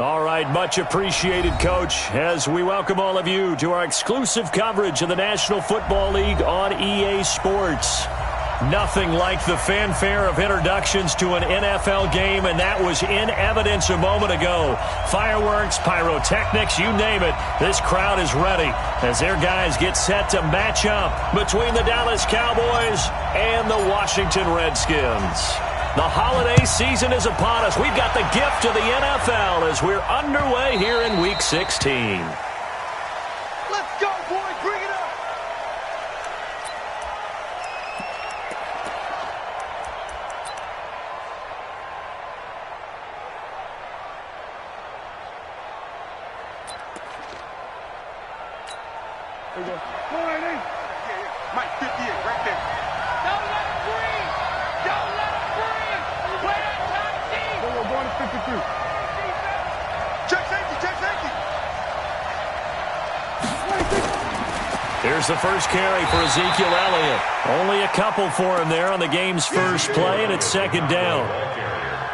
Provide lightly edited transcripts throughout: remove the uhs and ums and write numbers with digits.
All right, much appreciated, Coach, as we welcome all of you to our exclusive coverage of the National Football League on EA Sports. Nothing like the fanfare of introductions to an NFL game, and that was in evidence a moment ago. Fireworks, pyrotechnics, you name it, this crowd is ready as their guys get set to match up between the Dallas Cowboys and the Washington Redskins. The holiday season is upon us. We've got the gift of the NFL as we're underway here in Week 16. Let's go, boys. Bring it up. There you go. Go right in. Yeah. Mike, 58, right there. Don't let him breathe. Don't let him breathe. Play that top team. We're going to 53. Check safety, check safety. Here's the first carry for Ezekiel Elliott. Only a couple for him there on the game's first play, and it's second down.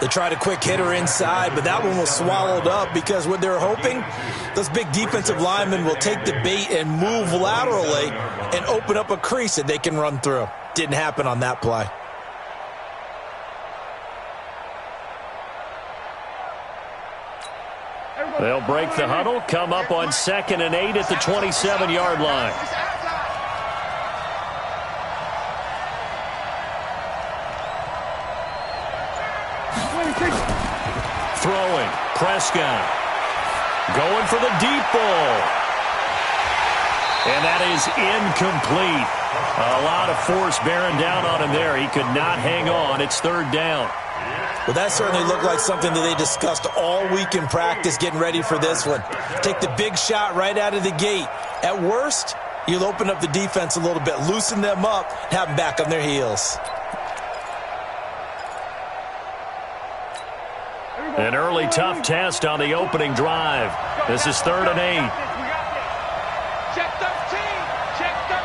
They tried a quick hitter inside, but that one was swallowed up because what they're hoping, those big defensive linemen will take the bait and move laterally and open up a crease that they can run through. Didn't happen on that play. They'll break the huddle, come up on 2nd and 8 at the 27-yard line. Throwing, Prescott. Going for the deep ball. And that is incomplete. A lot of force bearing down on him there. He could not hang on. It's third down. Well, that certainly looked like something that they discussed all week in practice getting ready for this one. Take the big shot right out of the gate. At worst, you'll open up the defense a little bit, loosen them up, and have them back on their heels. An early tough test on the opening drive. This is 3rd and 8. Check 13. Check 13.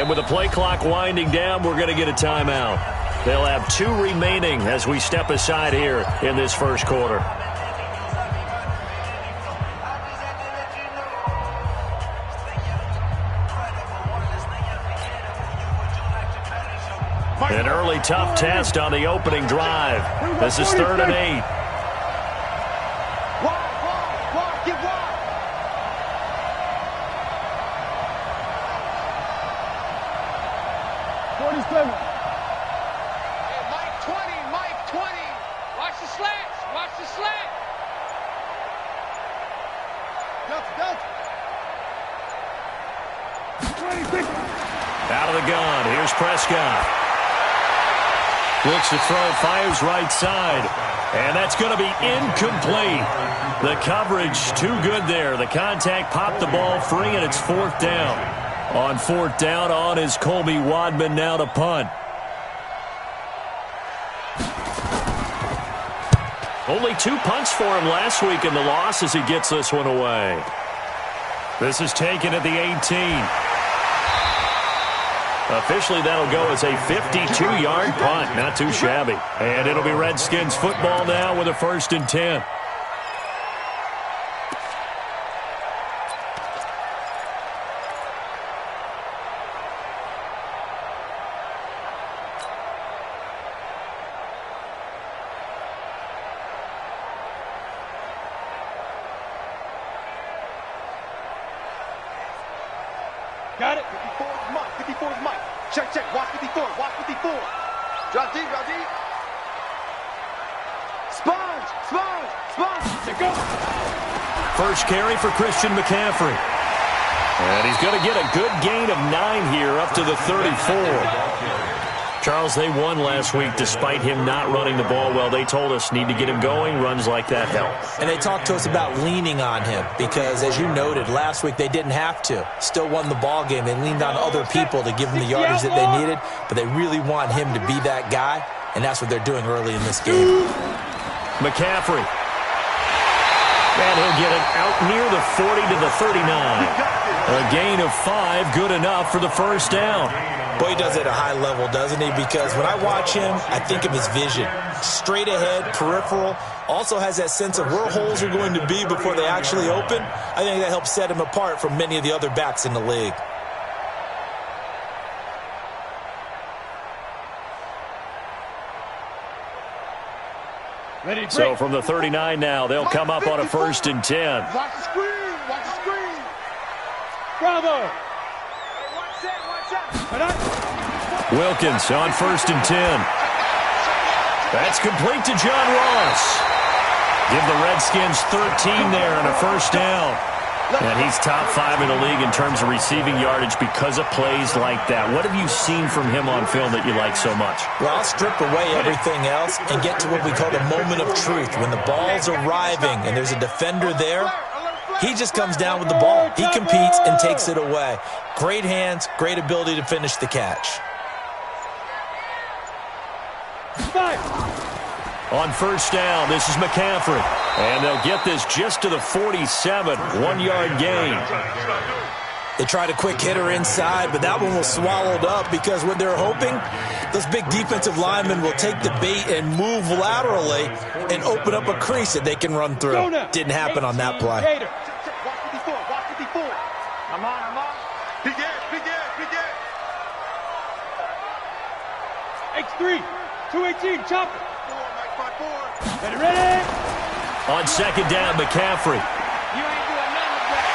And with the play clock winding down, we're going to get a timeout. They'll have 2 remaining as we step aside here in this first quarter. An early tough test on the opening drive. This is 3rd and 8. Walk, get wide. Hey, Mike 20. Watch the slants. Watch the slant. Out of the gun. Here's Prescott. Looks to throw, fires right side. And that's going to be incomplete. The coverage too good there. The contact popped the ball free, and it's 4th down. On 4th down, on is Colby Wadman now to punt. Only 2 punts for him last week in the loss as he gets this one away. This is taken at the 18. Officially, that'll go as a 52-yard punt. Not too shabby. And it'll be Redskins football now with a 1st and 10. Got it. 54 is Mike. 54 is Mike. Check. Watch 54. Watch 54. Drop deep. Sponge. There go. First carry for Christian McCaffrey. And he's going to get a good gain of 9 here up to the 34. Charles, they won last week despite him not running the ball well. They told us need to get him going. Runs like that help. And they talked to us about leaning on him because, as you noted, last week they didn't have to. Still won the ball game. They leaned on other people to give them the yardage that they needed, but they really want him to be that guy, and that's what they're doing early in this game. McCaffrey. And he'll get it out near the 40 to the 39. A gain of 5, good enough for the first down. Boy, he does it at a high level, doesn't he? Because when I watch him, I think of his vision. Straight ahead, peripheral, also has that sense of where holes are going to be before they actually open. I think that helps set him apart from many of the other backs in the league. So from the 39 now, they'll come up on a 1st and 10. Watch the screen. Watch the screen. Bravo. Wilkins on 1st and 10. That's complete to John Ross. Give the Redskins 13 there and a first down. And he's top 5 in the league in terms of receiving yardage because of plays like that. What have you seen from him on film that you like so much? Well, I'll strip away everything else and get to what we call the moment of truth. When the ball's arriving and there's a defender there, he just comes down with the ball. He competes and takes it away. Great hands, great ability to finish the catch. On first down, this is McCaffrey. And they'll get this just to the 47, 1-yard gain. They tried a quick hitter inside, but that one was swallowed up because what they're hoping, those big defensive linemen will take the bait and move laterally and open up a crease that they can run through. Didn't happen on that play. I'm on. Big X3, 218, chopper. Ready? On 2nd down, McCaffrey. You ain't doing nothing.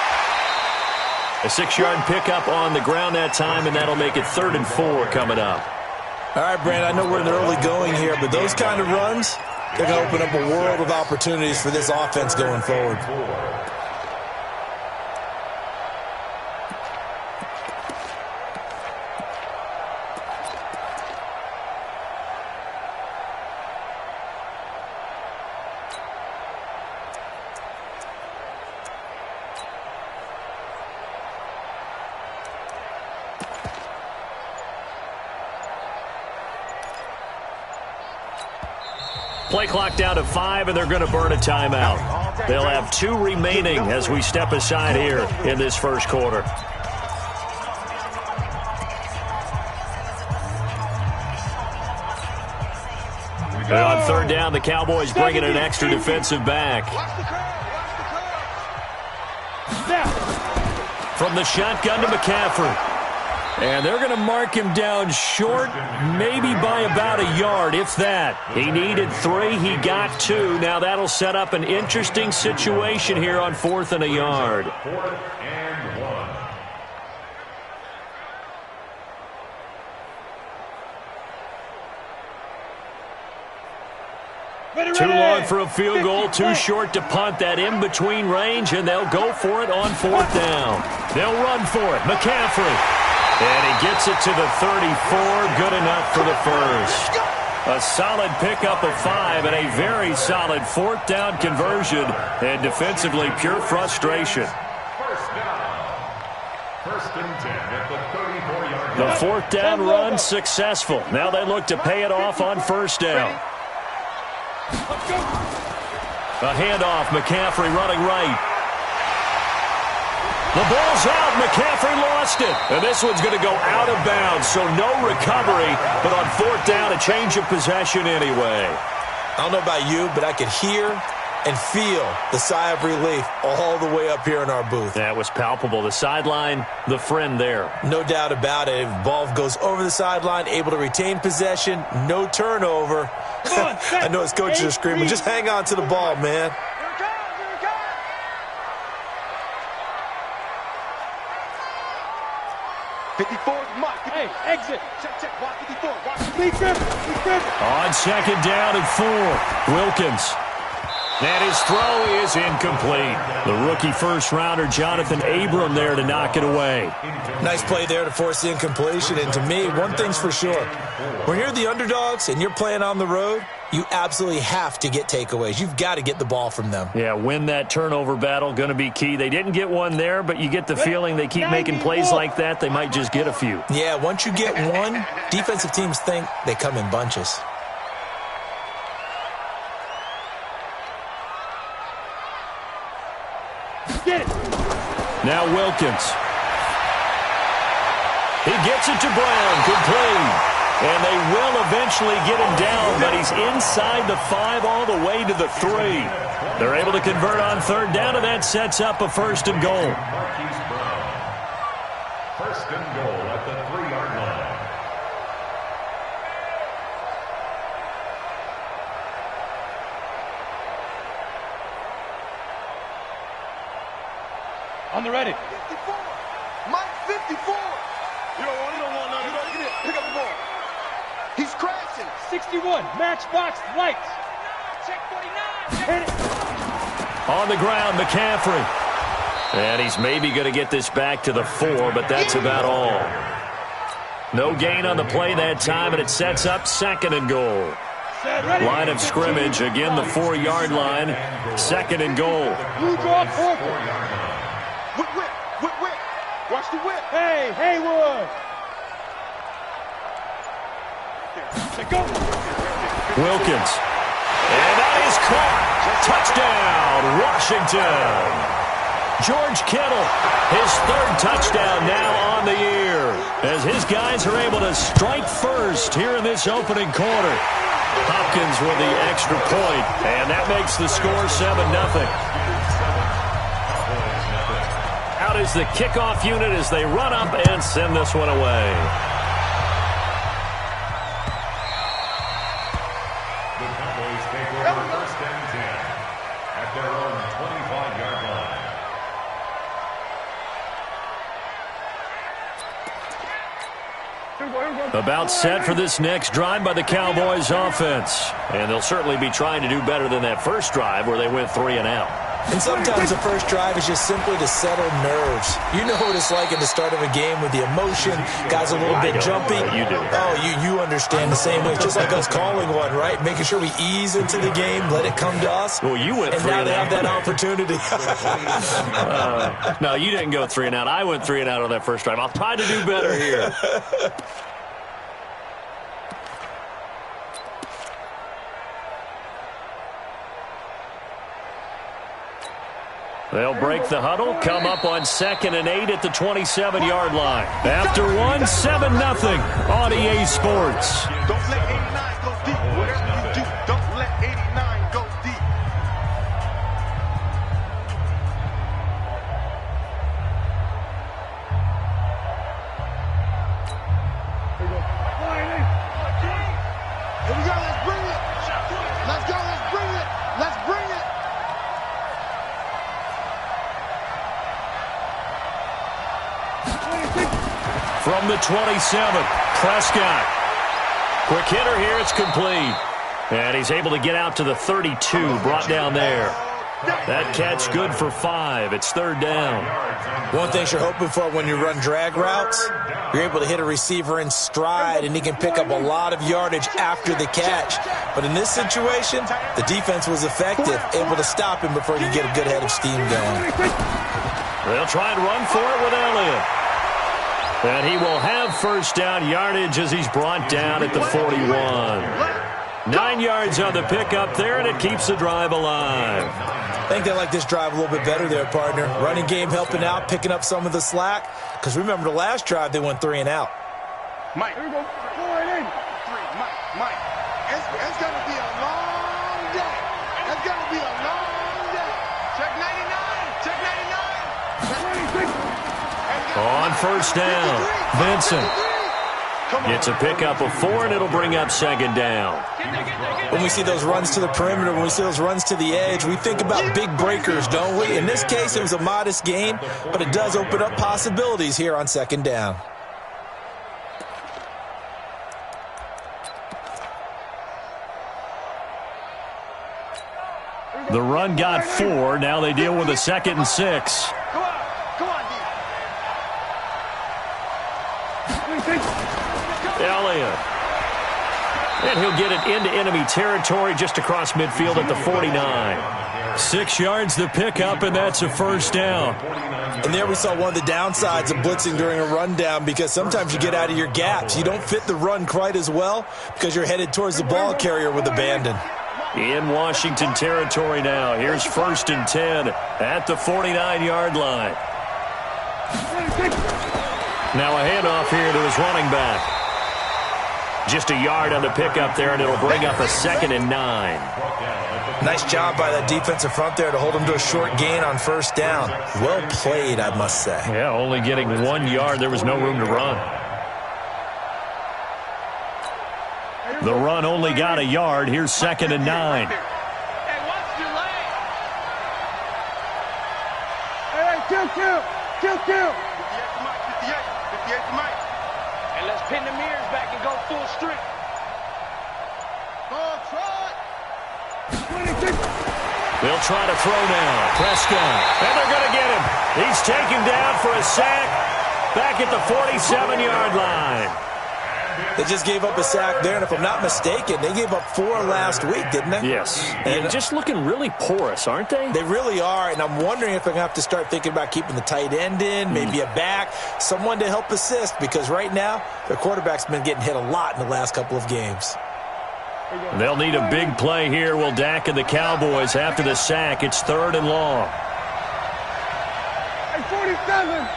A 6-yard pickup on the ground that time, and that'll make it 3rd and 4 coming up. All right, Brand, I know we're in the early going here, but those kind of runs, they're going to open up a world of opportunities for this offense going forward. Play clock down to 5, and they're going to burn a timeout. They'll have 2 remaining as we step aside here in this first quarter. And on 3rd down, the Cowboys bringing an extra defensive back. From the shotgun to McCaffrey. And they're going to mark him down short, maybe by about a yard, if that. He needed 3. He got 2. Now that'll set up an interesting situation here on 4th and a yard. 4th and 1. Too long for a field goal, too short to punt. That in-between range, and they'll go for it on 4th down. They'll run for it. McCaffrey. And he gets it to the 34, good enough for the first. A solid pickup of 5 and a very solid 4th down conversion. And defensively, pure frustration. First down. 1st and 10 at the 34-yard line. The 4th down run successful. Now they look to pay it off on 1st down. A handoff, McCaffrey running right. The ball's out. McCaffrey lost it. And this one's going to go out of bounds, so no recovery. But on 4th down, a change of possession anyway. I don't know about you, but I could hear and feel the sigh of relief all the way up here in our booth. That was palpable. The sideline, the friend there. No doubt about it. If the ball goes over the sideline, able to retain possession, no turnover. I know his coaches are screaming, just hang on to the ball, man. 54, Mike. Hey, exit. Check. Watch 54. Watch. Be careful. On 2nd down and 4, Wilkins. And his throw is incomplete. The rookie first-rounder, Jonathan Abram, there to knock it away. Nice play there to force the incompletion. And to me, one thing's for sure. When you're the underdogs and you're playing on the road, you absolutely have to get takeaways. You've got to get the ball from them. Yeah, win that turnover battle, going to be key. They didn't get one there, but you get the feeling they keep making plays like that, they might just get a few. Yeah, once you get one, defensive teams think they come in bunches. Get it. Now Wilkins. He gets it to Brown, complete. And they will eventually get him down, but he's inside the 5 all the way to the 3. They're able to convert on third down, and that sets up a 1st and goal. First and goal at the 3-yard line. On the ready. 54. Mike 54. You don't want none. You don't get it. Pick up the ball. He's crashing. 61. Matchbox lights. Check 49. Hit it. On the ground, McCaffrey. And he's maybe going to get this back to the 4, but that's about all. No gain on the play that time, and it sets up 2nd and goal. Line of scrimmage, again the 4-yard line, 2nd and goal. Blue draw forward. Whip. Watch the whip. Hey, Haywood. Go. Wilkins. And that is caught. Touchdown, Washington. George Kittle, his 3rd touchdown now on the year, as his guys are able to strike first here in this opening quarter. Hopkins with the extra point, and that makes the score 7-0. Out is the kickoff unit as they run up and send this one away. The Cowboys take over 1st and 10 at their own 25-yard line. About set for this next drive by the Cowboys offense. And they'll certainly be trying to do better than that first drive where they went 3 and out. And sometimes the first drive is just simply to settle nerves. You know what it's like in the start of a game with the emotion. Guys a little bit jumpy. You do. Oh, you understand the same way. It's just like us calling one, right? Making sure we ease into the game, let it come to us. Well, you went and 3 now and they out. have that opportunity. No, you didn't go 3 and out. I went 3 and out on that first drive. I'll try to do better here. They'll break the huddle, come up on 2nd and 8 at the 27-yard line. After one, 7-0 on EA Sports. Don't let 89 go deep. Whatever you do, don't let 89 go deep. Here we go. Let's bring it. Let's go. Let's bring it. Let's bring it. From the 27, Prescott. Quick hitter here, it's complete. And he's able to get out to the 32, brought down there. That catch good for 5. It's 3rd down. One thing you're hoping for when you run drag routes, you're able to hit a receiver in stride, and he can pick up a lot of yardage after the catch. But in this situation, the defense was effective, able to stop him before he could get a good head of steam going. They'll try and run for it with Elliott. And he will have 1st down yardage as he's brought down at the 41. 9 yards on the pickup there, and it keeps the drive alive. I think they like this drive a little bit better there, partner. Running game helping out, picking up some of the slack. Because remember the last drive, they went 3 and out. Mike. Here we go. 4 and 8. 3. Mike. It's going to be a long day. It's going to be a long day. Check 99. Check 99. On 1st down, Vincent gets a pickup of 4, and it'll bring up 2nd down. When we see those runs to the perimeter, when we see those runs to the edge, we think about big breakers, don't we? In this case, it was a modest gain, but it does open up possibilities here on 2nd down. The run got 4. Now they deal with a 2nd and 6. Come on, D. Elliott. And he'll get it into enemy territory just across midfield at the 49. 6 yards the pickup, and that's a 1st down. And there we saw one of the downsides of blitzing during a rundown, because sometimes you get out of your gaps. You don't fit the run quite as well because you're headed towards the ball carrier with abandon. in Washington territory now. Here's 1st and 10 at the 49-yard line. Now a handoff here to his running back. Just a yard on the pickup there, and it'll bring up a 2nd and 9. Nice job by that defensive front there to hold him to a short gain on 1st down. Well played, I must say. Yeah, only getting 1 yard. There was no room to run. The run only got a yard. Here's 2nd and 9. Hey, watch your leg. Hey, kill. 58 to Mike. And let's pin the mirrors back and go full strength. They'll try to throw now. Prescott. And they're going to get him. He's taken down for a sack back at the 47-yard line. They just gave up a sack there, and if I'm not mistaken, they gave up 4 last week, didn't they? Yes. And just looking really porous, aren't they? They really are, and I'm wondering if they're going to have to start thinking about keeping the tight end in, maybe a back, someone to help assist, because right now their quarterback's been getting hit a lot in the last couple of games. They'll need a big play here. Will Dak and the Cowboys after the sack. It's 3rd and long. Hey, 47.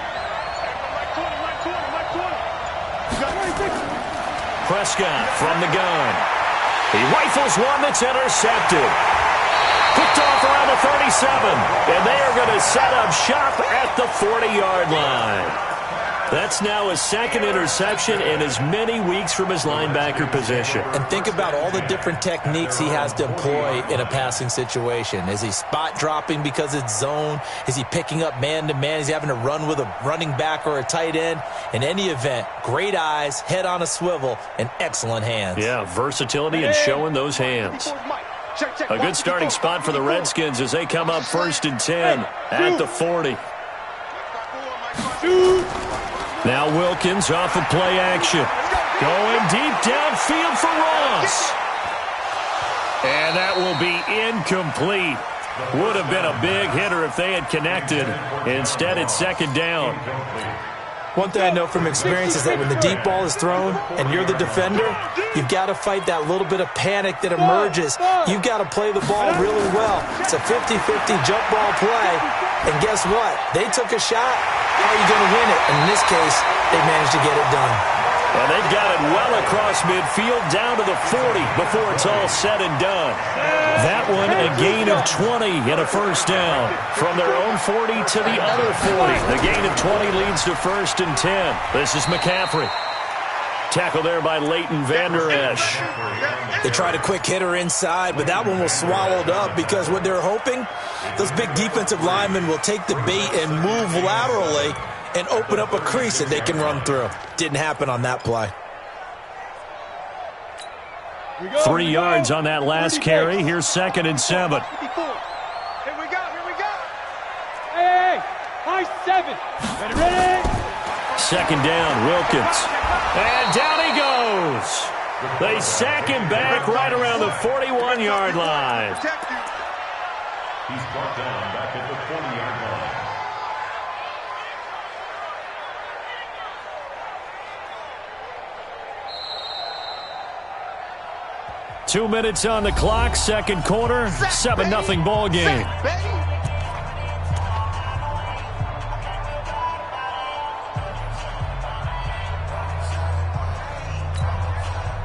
Prescott from the gun. He rifles one that's intercepted. Picked off around the 37. And they are going to set up shop at the 40-yard line. That's now his 2nd interception in as many weeks from his linebacker position. And think about all the different techniques he has to employ in a passing situation. Is he spot dropping because it's zone? Is he picking up man-to-man? Is he having to run with a running back or a tight end? In any event, great eyes, head on a swivel, and excellent hands. Yeah, versatility and showing those hands. A good starting spot for the Redskins as they come up 1st and 10 at the 40. Now Wilkins off of play action. Going deep downfield for Ross. And that will be incomplete. Would have been a big hitter if they had connected. Instead, it's 2nd down. One thing I know from experience is that when the deep ball is thrown and you're the defender, you've got to fight that little bit of panic that emerges. You've got to play the ball really well. It's a 50-50 jump ball play. And guess what? They took a shot. How are you going to win it? And in this case, they managed to get it done. And they've got it well across midfield down to the 40 before it's all said and done. That one a gain of 20 and a 1st down. From their own 40 to the other 40. The gain of 20 leads to 1st and 10. This is McCaffrey. Tackle there by Leighton Vander Esch. They tried a quick hitter inside, but that one was swallowed up because what they're hoping, those big defensive linemen will take the bait and move laterally and open up a crease that they can run through. Didn't happen on that play. 3 yards on that last carry. Here's 2nd and 7. Here we go. Hey, high 7. Ready? 2nd down, Wilkins. And down he goes. They sack him back right around the 41-yard line. He's brought down back at the 40-yard line. 2 minutes on the clock, 2nd quarter, 7-0 ball game.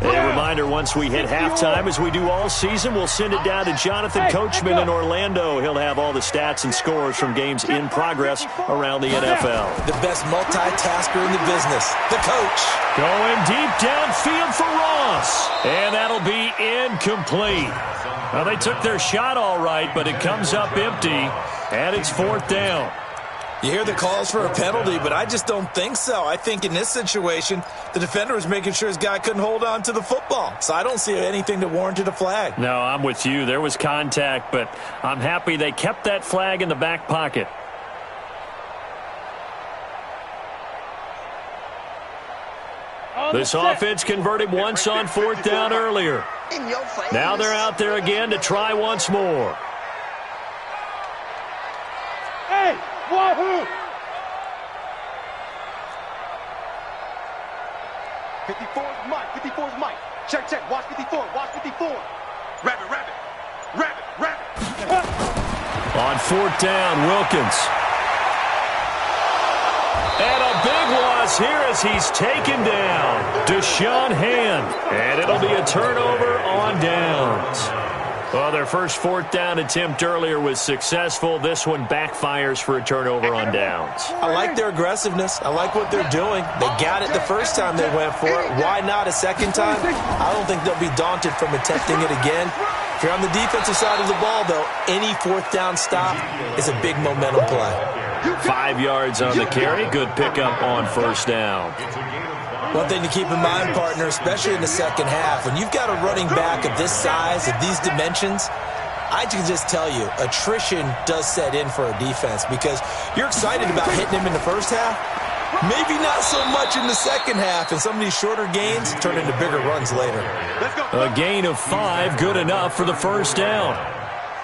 A reminder, once we hit halftime, as we do all season, we'll send it down to Jonathan Coachman in Orlando. He'll have all the stats and scores from games in progress around the NFL. The best multitasker in the business, the coach. Going deep downfield for Ross. And that'll be incomplete. Now, they took their shot all right, but it comes up empty, and it's 4th down. You hear the calls for a penalty, but I just don't think so. I think in this situation, the defender was making sure his guy couldn't hold on to the football. So I don't see anything that warranted a flag. No, I'm with you. There was contact, but I'm happy they kept that flag in the back pocket. This offense converted once on 4th down earlier. Now they're out there again to try once more. Hey, wahoo! 54's Mike. 54's Mike. Check. Watch 54. Rabbit. On 4th down, Wilkins. And a big loss here as he's taken down. Deshaun Hand. And it'll be a turnover on downs. Well, their first 4th down attempt earlier was successful. This one backfires for a turnover on downs. I like their aggressiveness. I like what they're doing. They got it the first time they went for it. Why not a second time? I don't think they'll be daunted from attempting it again. If you're on the defensive side of the ball, though, any 4th down stop is a big momentum play. 5 yards on the carry. Good pickup on 1st down. One thing to keep in mind, partner, especially in the second half, when you've got a running back of this size, of these dimensions, I can just tell you, attrition does set in for a defense because you're excited about hitting him in the first half. Maybe not so much in the second half, and some of these shorter gains turn into bigger runs later. A gain of 5, good enough for the 1st down.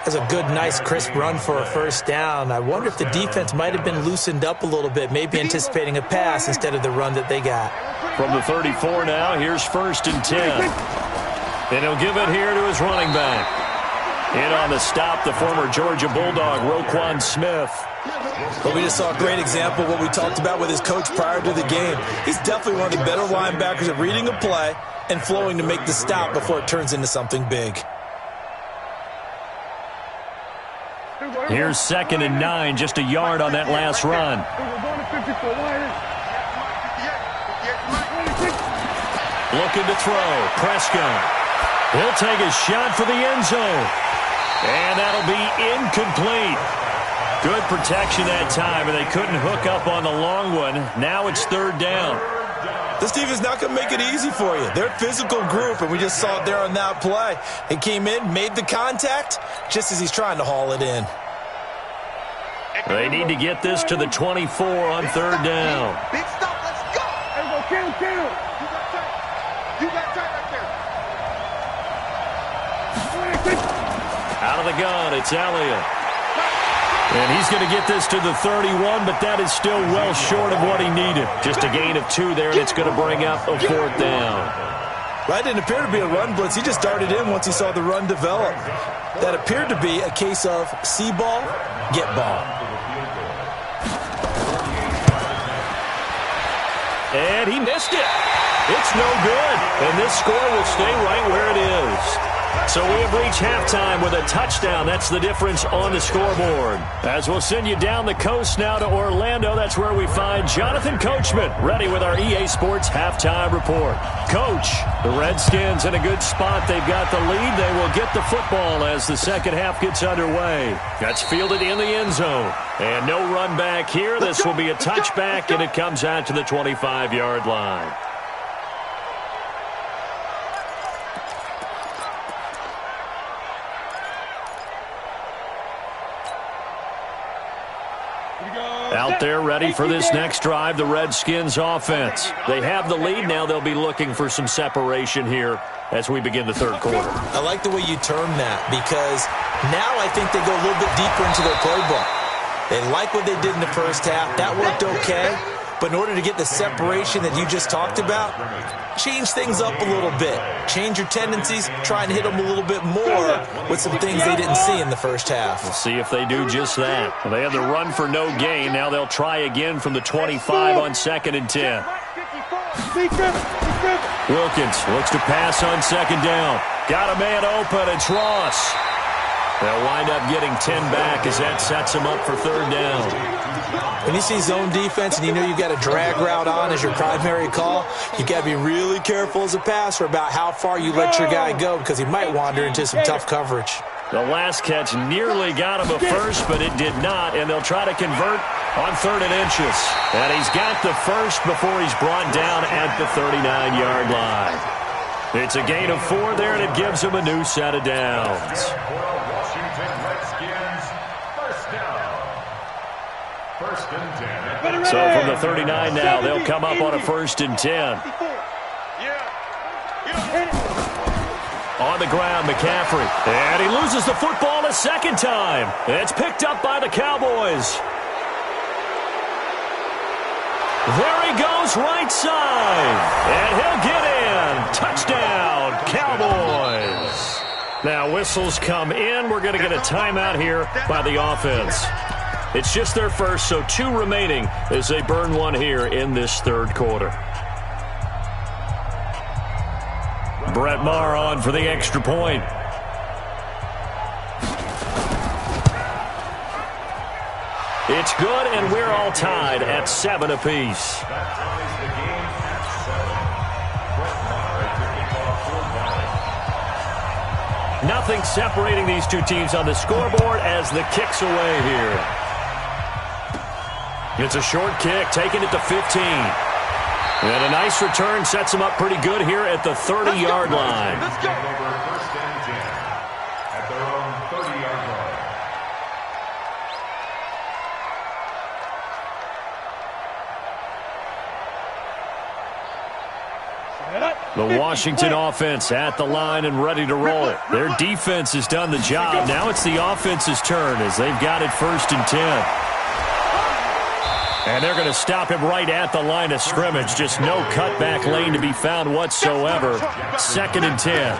That's a good, nice, crisp run for a 1st down. I wonder if the defense might have been loosened up a little bit, maybe anticipating a pass instead of the run that they got. From the 34 now, here's 1st and 10. And he'll give it here to his running back. In on the stop, the former Georgia Bulldog, Roquan Smith. Well, we just saw a great example of what we talked about with his coach prior to the game. He's definitely one of the better linebackers at reading a play and flowing to make the stop before it turns into something big. Here's 2nd and 9, just a yard on that last run. Looking to throw. Prescott. He'll take a shot for the end zone. And that'll be incomplete. Good protection that time, and they couldn't hook up on the long one. Now it's 3rd down. This defense is not going to make it easy for you. They're a physical group, and we just saw it there on that play. He came in, made the contact, just as he's trying to haul it in. They need to get this to the 24 on 3rd down. Big stop, let's go. There we go, kill. You got tight right there. Out of the gun, it's Elliott. And he's going to get this to the 31, but that is still well short of what he needed. Just a gain of 2 there, and it's going to bring up a 4th down. That didn't appear to be a run blitz. He just darted in once he saw the run develop. That appeared to be a case of see ball, get ball. And he missed it. It's no good. And this score will stay right where it is. So we have reached halftime with a touchdown. That's the difference on the scoreboard. As we'll send you down the coast now to Orlando, that's where we find Jonathan Coachman, ready with our EA Sports Halftime Report. Coach, the Redskins in a good spot. They've got the lead. They will get the football as the second half gets underway. That's fielded in the end zone. And no run back here. This will be a touchback, and it comes out to the 25-yard line. Out there ready for this next drive, the Redskins offense. They have the lead. Now they'll be looking for some separation here as we begin the 3rd quarter. I like the way you term that because now I think they go a little bit deeper into their playbook. They like what they did in the first half. That worked okay. But in order to get the separation that you just talked about, change things up a little bit. Change your tendencies. Try and hit them a little bit more with some things they didn't see in the first half. We'll see if they do just that. Well, they had the run for no gain. Now they'll try again from the 25 on 2nd and 10. Wilkins looks to pass on 2nd down. Got a man open. It's Ross. They'll wind up getting 10 back as that sets them up for 3rd down. When you see zone defense and you know you've got a drag route on as your primary call, you've got to be really careful as a passer about how far you let your guy go because he might wander into some tough coverage. The last catch nearly got him a first, but it did not, and they'll try to convert on 3rd and inches. And he's got the first before he's brought down at the 39-yard line. It's a gain of 4 there, and it gives him a new set of downs. So from the 39 now, they'll come up on a 1st and 10. On the ground, McCaffrey. And he loses the football a second time. It's picked up by the Cowboys. There he goes, right side. And he'll get in. Touchdown, Cowboys. Now whistles come in. We're going to get a timeout here by the offense. It's just their first, so 2 remaining as they burn one here in this third quarter. Brett Maher on for the extra point. It's good, and we're all tied at 7 apiece. That ties the game at 7. Brett Maher taking off 4 down. Nothing separating these two teams on the scoreboard as the kick's away here. It's a short kick, taking it to 15. And a nice return sets them up pretty good here at the 30-yard line. Let's go. Over 1st and 10 at their own 30-yard line. The Washington offense at the line and ready to roll. Their defense has done the job. Now it's the offense's turn as they've got it 1st and 10. And they're going to stop him right at the line of scrimmage. Just no cutback lane to be found whatsoever. 2nd and 10.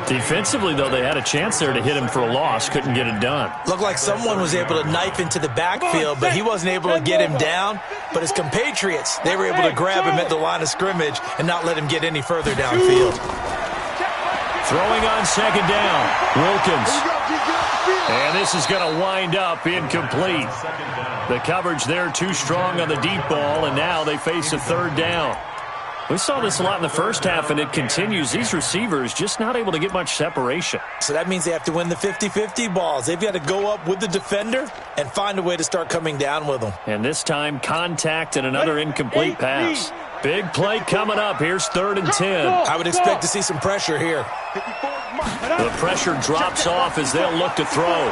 Defensively, though, they had a chance there to hit him for a loss. Couldn't get it done. Looked like someone was able to knife into the backfield, but he wasn't able to get him down. But his compatriots, they were able to grab him at the line of scrimmage and not let him get any further downfield. Throwing on 2nd down. Wilkins. And this is going to wind up incomplete. The coverage there too strong on the deep ball, and now they face a 3rd down. We saw this a lot in the first half, and it continues. These receivers just not able to get much separation. So that means they have to win the 50-50 balls. They've got to go up with the defender and find a way to start coming down with them. And this time, contact and another incomplete pass. Big play coming up. Here's 3rd and 10. I would expect to see some pressure here. The pressure drops off as they'll look to throw.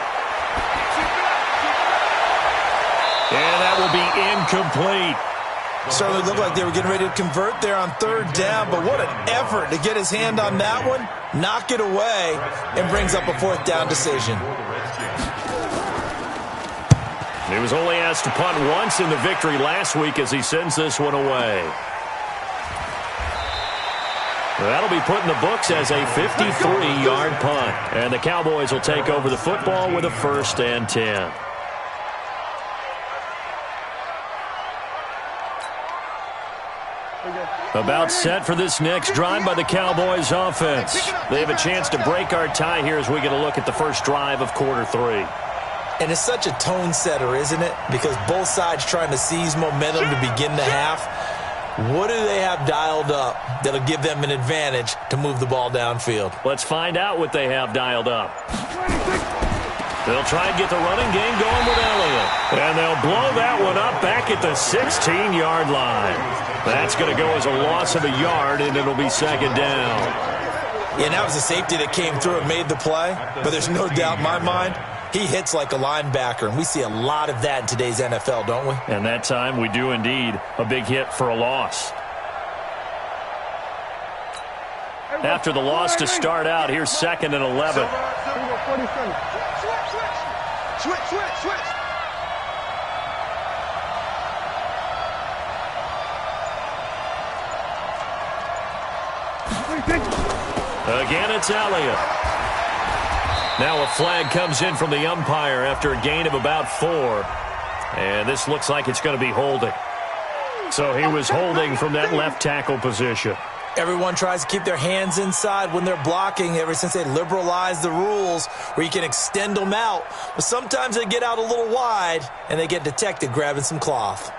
And that will be incomplete. Certainly looked like they were getting ready to convert there on 3rd down, but what an effort to get his hand on that one, knock it away, and brings up a 4th down decision. He was only asked to punt once in the victory last week as he sends this one away. That'll be put in the books as a 53-yard punt. And the Cowboys will take over the football with a 1st and 10. About set for this next drive by the Cowboys offense. They have a chance to break our tie here as we get a look at the first drive of quarter 3. And it's such a tone setter, isn't it? Because both sides trying to seize momentum to begin the half. What do they have dialed up that'll give them an advantage to move the ball downfield? Let's find out what they have dialed up. They'll try and get the running game going with Elliott. And they'll blow that one up back at the 16-yard line. That's going to go as a loss of a yard, and it'll be 2nd down. Yeah, that was a safety that came through and made the play. But there's no doubt in my mind, he hits like a linebacker. And we see a lot of that in today's NFL, don't we? And that time we do indeed a big hit for a loss. After the loss to start out, here's 2nd and 11. Switch. Again, it's Elliott. Now a flag comes in from the umpire after a gain of about 4. And this looks like it's going to be holding. So he was holding from that left tackle position. Everyone tries to keep their hands inside when they're blocking ever since they liberalized the rules where you can extend them out. But sometimes they get out a little wide and they get detected grabbing some cloth.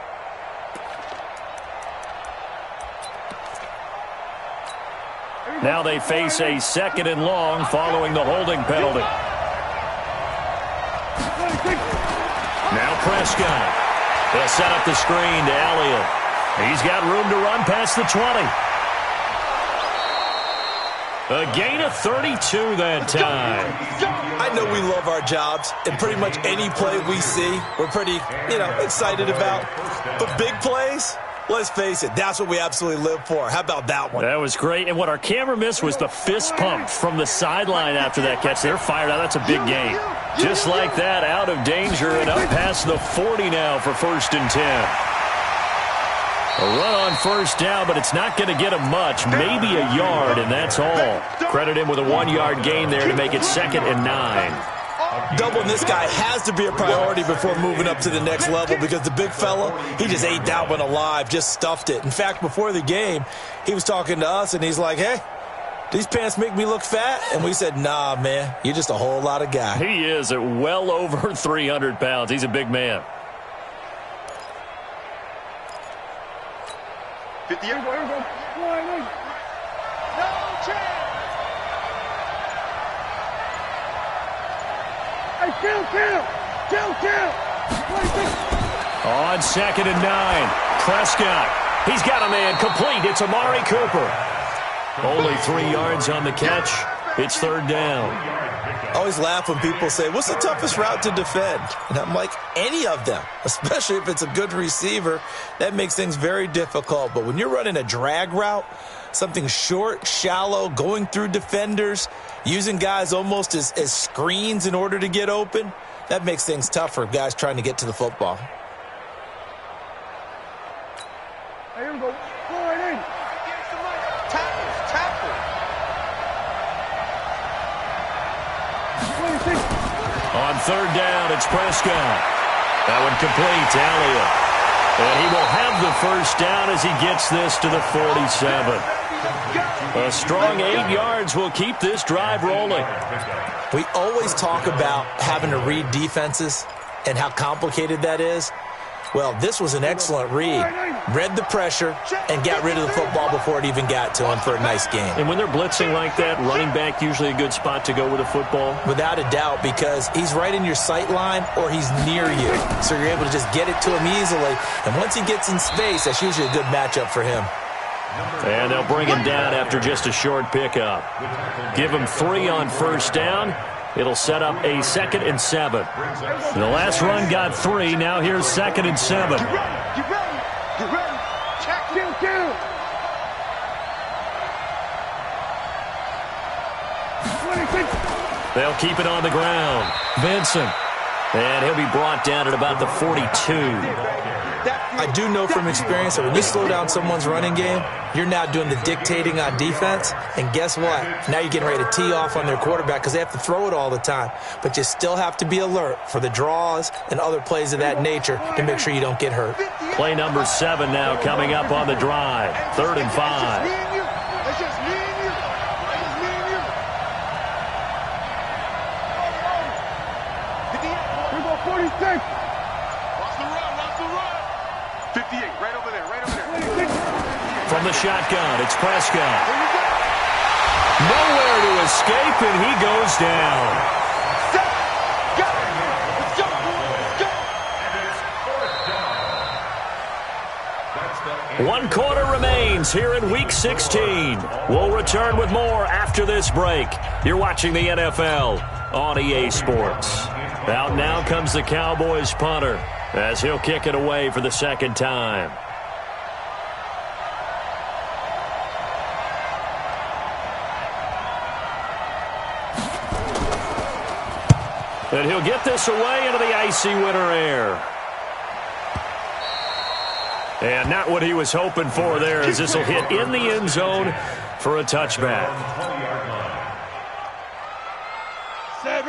Now they face a 2nd and long following the holding penalty. Now Prescott. They'll set up the screen to Elliott. He's got room to run past the 20. A gain of 32 that time. I know we love our jobs, and pretty much any play we see, we're pretty, excited about. But big plays, let's face it, that's what we absolutely live for. How about that one? That was great. And what our camera missed was the fist pump from the sideline after that catch. They're fired out. That's a big gain. Just like that, out of danger and up past the 40 now for 1st and 10. A run on first down, but it's not going to get him much. Maybe a yard, and that's all. Credit him with a 1-yard gain there to make it 2nd and 9. Doubling this guy has to be a priority before moving up to the next level because the big fella, he just ate that one alive, just stuffed it. In fact, before the game, he was talking to us, and he's like, hey, these pants make me look fat? And we said, nah, man, you're just a whole lot of guy. He is at well over 300 pounds. He's a big man. 50 yards. Here we go. No chance. Hey, kill. On 2nd and 9, Prescott. He's got a man complete. It's Amari Cooper. Only 3 yards on the catch. It's 3rd down. I always laugh when people say, what's the toughest route to defend? And I'm like, any of them, especially if it's a good receiver. That makes things very difficult. But when you're running a drag route, something short, shallow, going through defenders, using guys almost as screens in order to get open, that makes things tough for guys trying to get to the football. Hey, here we go. Go right in. Tackle. On 3rd down, it's Prescott. That one complete, Elliott. And he will have the 1st down as he gets this to the 47. A strong 8 yards will keep this drive rolling. We always talk about having to read defenses and how complicated that is. Well, this was an excellent read. Read the pressure and got rid of the football before it even got to him for a nice game. And when they're blitzing like that, running back usually a good spot to go with a football? Without a doubt, because he's right in your sight line or he's near you. So you're able to just get it to him easily. And once he gets in space, that's usually a good matchup for him. And they'll bring him down after just a short pickup. Give him 3 on 1st down. It'll set up a 2nd and 7. The last run got 3. Now here's 2nd and 7. Get ready. Check. Kill. 26. They'll keep it on the ground. Vincent. And he'll be brought down at about the 42. I do know from experience that when you slow down someone's running game, you're now doing the dictating on defense. And guess what? Now you're getting ready to tee off on their quarterback because they have to throw it all the time. But you still have to be alert for the draws and other plays of that nature to make sure you don't get hurt. Play number 7 now coming up on the drive. 3rd and 5. It's just me and you. Here go 46. Watch the run. 58, right over there. From the shotgun, it's Prescott. Nowhere to escape, and he goes down. Let's go. 1 quarter remains here in Week 16. We'll return with more after this break. You're watching the NFL on EA Sports. Out now comes the Cowboys punter as he'll kick it away for the 2nd time. And he'll get this away into the icy winter air. And not what he was hoping for there, as this will hit in the end zone for a touchback.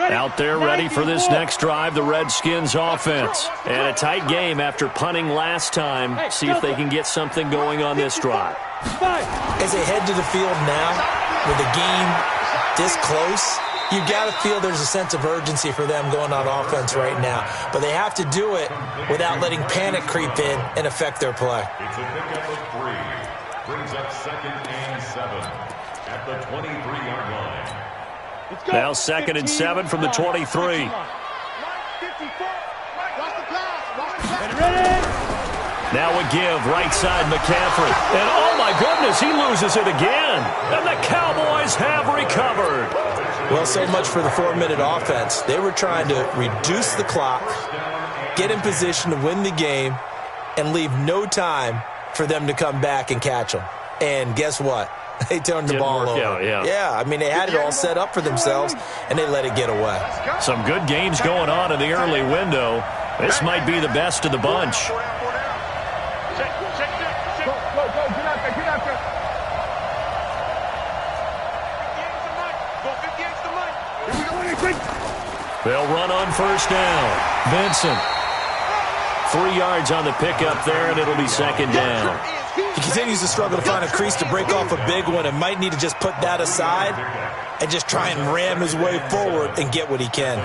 Out there ready for this next drive, the Redskins offense. And a tight game after punting last time. See if they can get something going on this drive. As they head to the field now, with the game this close, you got to feel there's a sense of urgency for them going on offense right now. But they have to do it without letting panic creep in and affect their play. It's a pickup of 3. Brings up 2nd and 7 at the 23-yard line. Now 2nd and 7 from the 23. Now a give, right side McCaffrey. And oh my goodness, he loses it again. And the Cowboys have recovered. Well, so much for the 4-minute offense. They were trying to reduce the clock, get in position to win the game, and leave no time for them to come back and catch them. And guess what? They turned the ball over. Yeah, I mean, they had it all set up for themselves, and they let it get away. Some good games going on in the early window. This might be the best of the bunch. They'll run on first down. Vincent. 3 yards on the pickup there, and it'll be second down. He continues to struggle to find a crease to break off a big one and might need to just put that aside and just try and ram his way forward and get what he can.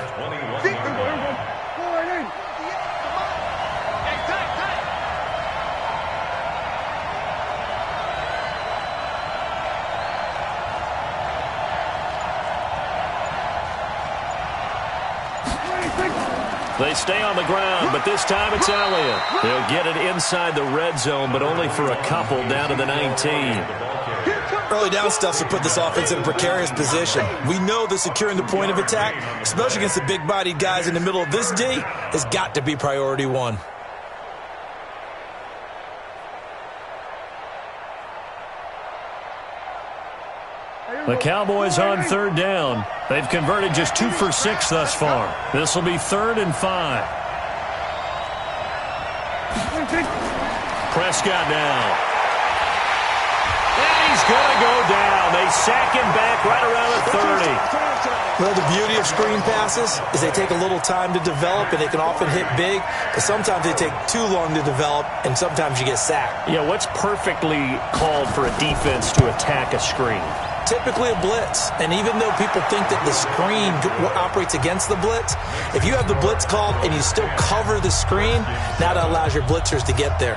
They stay on the ground, but this time it's Elliott. They'll get it inside the red zone, but only for a couple down to the 19. Early down stuff to put this offense in a precarious position. We know that securing the point of attack, especially against the big-bodied guys in the middle of this D, has got to be priority one. The Cowboys on third down. They've converted just 2 for 6 thus far. This will be 3rd and 5. Prescott now. And he's going to go down. They sack him back right around the 30. Well, the beauty of screen passes is they take a little time to develop, and they can often hit big, but sometimes they take too long to develop, and sometimes you get sacked. Yeah, what's perfectly called for a defense to attack a screen? Typically a blitz, and even though people think that the screen operates against the blitz, if you have the blitz called and you still cover the screen, now that allows your blitzers to get there.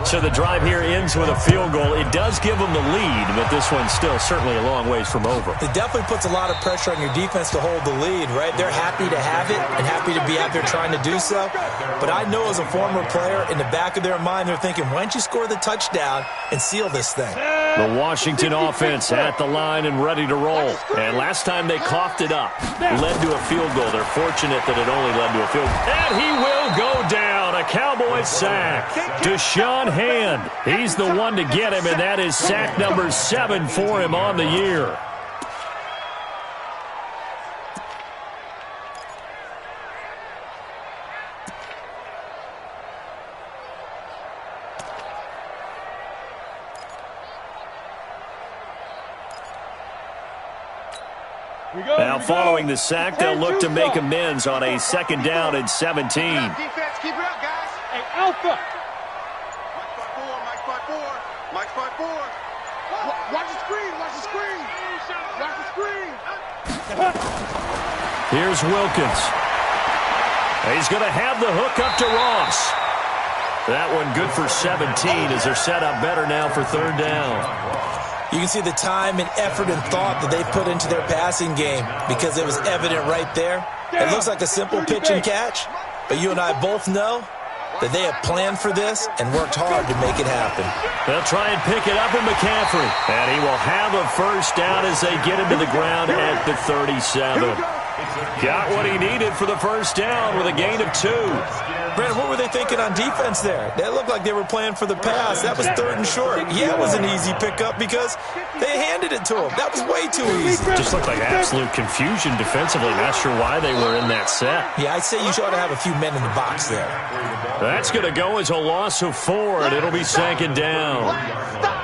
So the drive here ends with a field goal. It does give them the lead, but this one's still certainly a long ways from over. It definitely puts a lot of pressure on your defense to hold the lead, right? They're happy to have it and happy to be out there trying to do so. But I know as a former player, in the back of their mind, they're thinking, why don't you score the touchdown and seal this thing? The Washington offense at the line and ready to roll. And last time they coughed it up, led to a field goal. They're fortunate that it only led to a field goal. And he will go down. A Cowboys sack. Deshaun Hand. He's the one to get him, and that is sack number 7 for him on the year. Now following the sack, they'll look to make amends on a 2nd down and 17. Defense, keep it up, guys. Hey, Alpha. Mike 5-4. Watch the screen. Watch the screen. Watch the screen. Here's Wilkins. He's going to have the hook up to Ross. That one good for 17 as they're set up better now for 3rd down. You can see the time and effort and thought that they put into their passing game because it was evident right there. It looks like a simple pitch and catch, but you and I both know that they have planned for this and worked hard to make it happen. They'll try and pick it up in McCaffrey, and he will have a 1st down as they get him to the ground at the 37. Got what he needed for the 1st down with a gain of 2. Brandon, what were they thinking on defense there? They looked like they were playing for the pass. That was 3rd and short. Yeah, it was an easy pickup because they handed it to him. That was way too easy. Just looked like absolute confusion defensively. Not sure why they were in that set. Yeah, I'd say you ought to have a few men in the box there. That's going to go as a loss of 4, and it'll be 2nd down.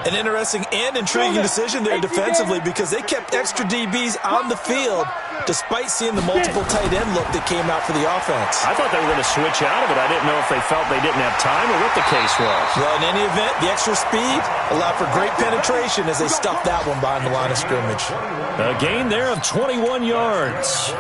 An interesting and intriguing decision there defensively because they kept extra DBs on the field despite seeing the multiple tight end look that came out for the offense. I thought they were going to switch out of it. I didn't know if they felt they didn't have time or what the case was. Well, in any event, the extra speed allowed for great penetration as they stuffed that one behind the line of scrimmage. A gain there of 21 yards.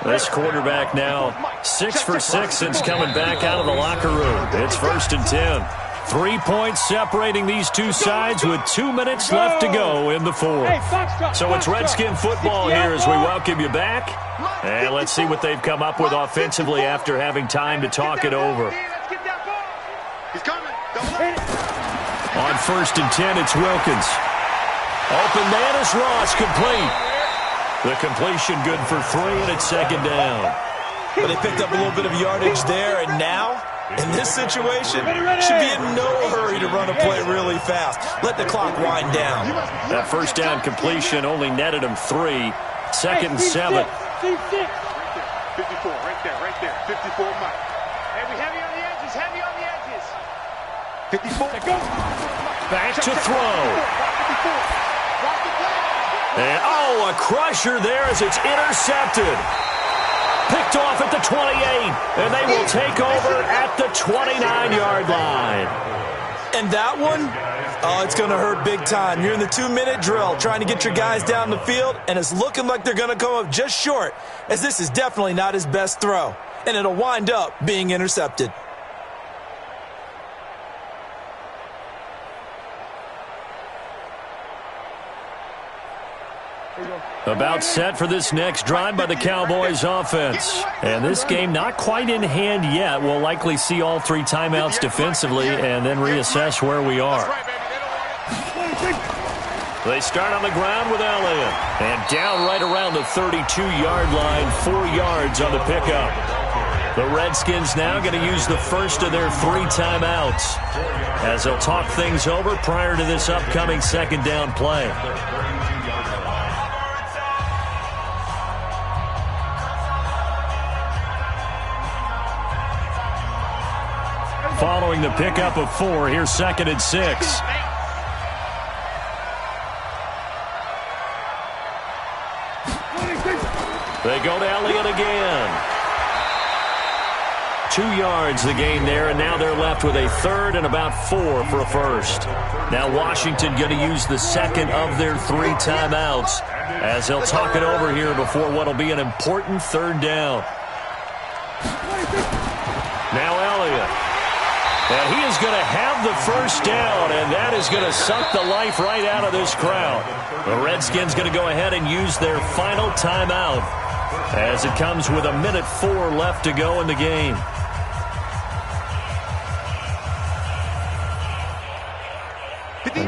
This quarterback now 6 for 6 since coming back out of the locker room. It's 1st and 10. 3 points separating these two sides with 2 minutes left to go in the 4th. So it's Redskin football here as we welcome you back. And let's see what they've come up with offensively after having time to talk it over. On 1st and 10, it's Wilkins. Open man is Ross, complete. The completion good for 3, and it's 2nd down. But they picked up a little bit of yardage there, and now, in this situation, should be in no hurry to run a play really fast. Let the clock wind down. That 1st down completion only netted him 3. 2nd and 7. 54, right there. 54, Mike. Heavy on the edges, 54. Back to throw. And, oh, a crusher there as it's intercepted. Picked off at the 28, and they will take over at the 29-yard line. And that one, oh, it's going to hurt big time. You're in the 2-minute drill trying to get your guys down the field, and it's looking like they're going to come up just short, as this is definitely not his best throw, and it'll wind up being intercepted. About set for this next drive by the Cowboys offense. And this game not quite in hand yet. We'll likely see all 3 timeouts defensively and then reassess where we are. They start on the ground with Elliott. And down right around the 32-yard line, 4 yards on the pickup. The Redskins now going to use the first of their 3 timeouts as they'll talk things over prior to this upcoming second down play. Following the pickup of 4, here's 2nd and 6. They go to Elliott again. 2 yards the gain there, and now they're left with a 3rd and about 4 for a first. Now Washington going to use the second of their 3 timeouts as they'll talk it over here before what will be an important 3rd down. Now Elliott. And he is going to have the first down, and that is going to suck the life right out of this crowd. The Redskins going to go ahead and use their final timeout as it comes with 1:04 left to go in the game.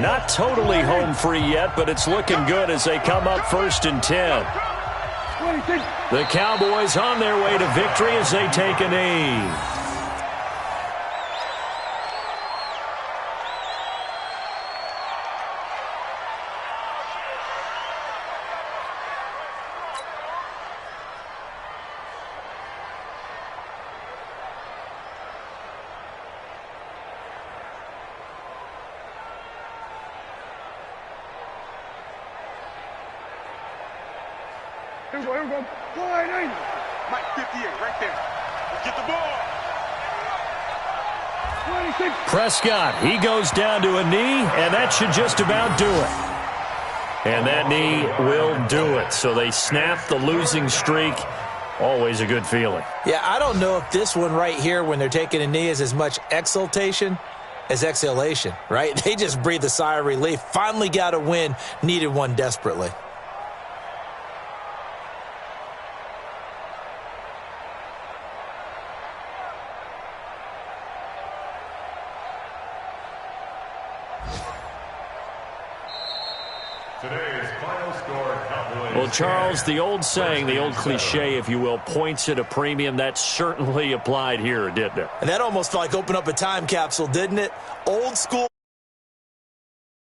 Not totally home free yet, but it's looking good as they come up 1st and 10. The Cowboys on their way to victory as they take a knee. Here we go. Go ahead, Mike, 58, right there. Get the ball. 26. Prescott, he goes down to a knee, and that should just about do it. And that knee will do it. So they snap the losing streak. Always a good feeling. Yeah, I don't know if this one right here when they're taking a knee is as much exultation as exhalation, right? They just breathe a sigh of relief. Finally got a win, needed one desperately. Well, Charles, the old saying, the old cliche, if you will, points at a premium, that certainly applied here, didn't it? And that almost felt like open up a time capsule, didn't it? Old school.